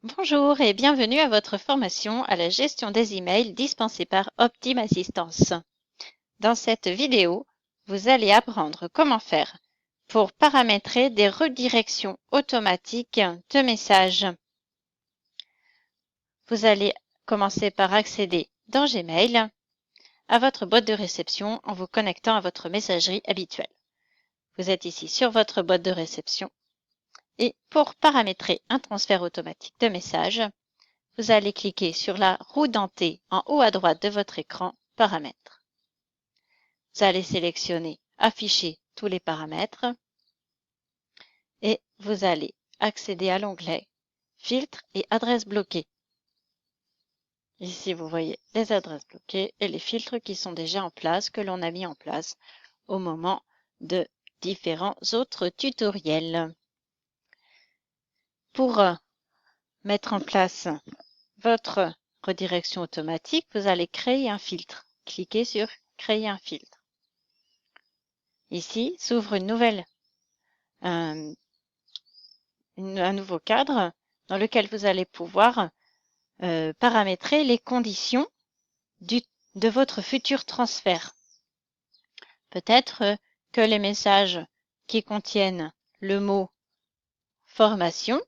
Bonjour et bienvenue à votre formation à la gestion des emails dispensée par Optim Assistance. Dans cette vidéo, vous allez apprendre comment faire pour paramétrer des redirections automatiques de messages. Vous allez commencer par accéder dans Gmail à votre boîte de réception en vous connectant à votre messagerie habituelle. Vous êtes ici sur votre boîte de réception et pour paramétrer un transfert automatique de messages, vous allez cliquer sur la roue dentée en haut à droite de votre écran Paramètres. Vous allez sélectionner Afficher tous les paramètres et vous allez accéder à l'onglet Filtres et adresses bloquées. Ici, vous voyez les adresses bloquées et les filtres qui sont déjà en place, que l'on a mis en place au moment de différents autres tutoriels. Pour mettre en place votre redirection automatique, vous allez créer un filtre. Cliquez sur Créer un filtre. Ici s'ouvre un nouveau cadre dans lequel vous allez pouvoir paramétrer les conditions de votre futur transfert. Peut-être que les messages qui contiennent le mot formation,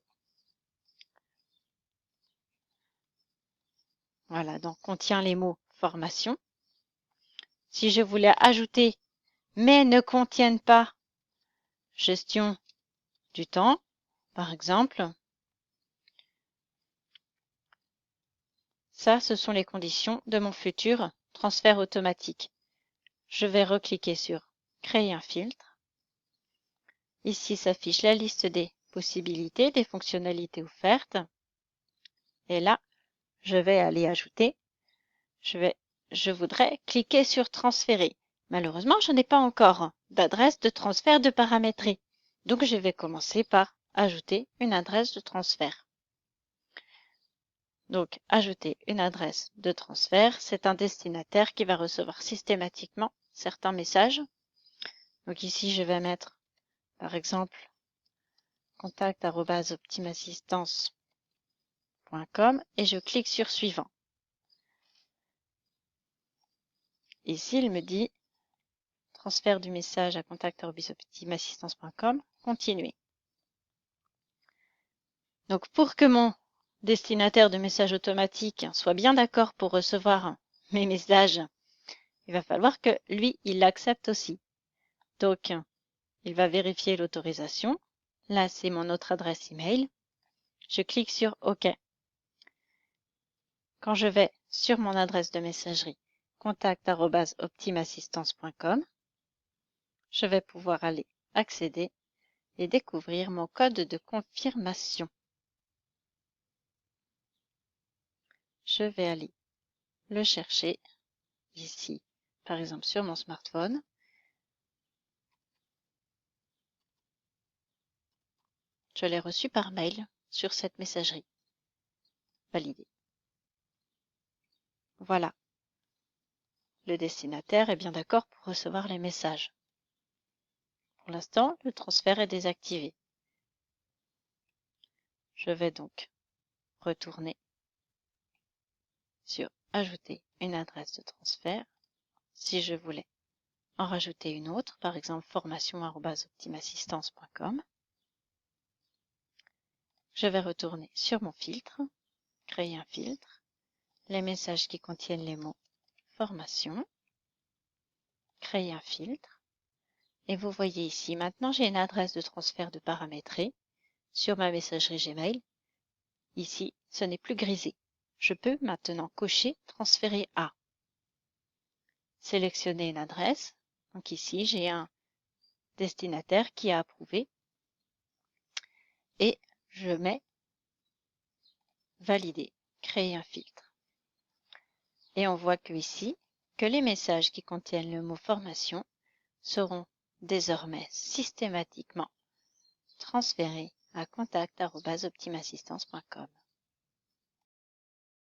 voilà, donc contient les mots formation. Si je voulais ajouter mais ne contiennent pas gestion du temps, par exemple, ça, ce sont les conditions de mon futur transfert automatique. Je vais recliquer sur Créer un filtre. Ici s'affiche la liste des possibilités, des fonctionnalités offertes. Et là, je vais aller ajouter. Je voudrais cliquer sur Transférer. Malheureusement, je n'ai pas encore d'adresse de transfert de paramétrer. Donc, je vais commencer par ajouter une adresse de transfert. Donc, ajouter une adresse de transfert, c'est un destinataire qui va recevoir systématiquement certains messages. Donc ici, je vais mettre, par exemple, contact@optimassistance.com et je clique sur Suivant. Ici, il me dit transfert du message à contact@optimassistance.com, continuer. Donc, pour que mon destinataire de message automatique soit bien d'accord pour recevoir mes messages, il va falloir que lui, il l'accepte aussi. Donc, il va vérifier l'autorisation. Là, c'est mon autre adresse email. Je clique sur OK. Quand je vais sur mon adresse de messagerie contact@optimassistance.com, je vais pouvoir aller accéder et découvrir mon code de confirmation. Je vais aller le chercher ici, par exemple sur mon smartphone. Je l'ai reçu par mail sur cette messagerie. Validé. Voilà. Le destinataire est bien d'accord pour recevoir les messages. Pour l'instant, le transfert est désactivé. Je vais donc retourner sur Ajouter une adresse de transfert. Si je voulais en rajouter une autre, par exemple formation@optimassistance.com, je vais retourner sur mon filtre, créer un filtre, les messages qui contiennent les mots formation, créer un filtre, et vous voyez ici, maintenant j'ai une adresse de transfert de paramétrer sur ma messagerie Gmail. Ici, ce n'est plus grisé. Je peux maintenant cocher Transférer à. Sélectionner une adresse. Donc ici, j'ai un destinataire qui a approuvé et je mets Valider, créer un filtre. Et on voit que ici, que les messages qui contiennent le mot formation seront désormais systématiquement transférés à contact@optimassistance.com.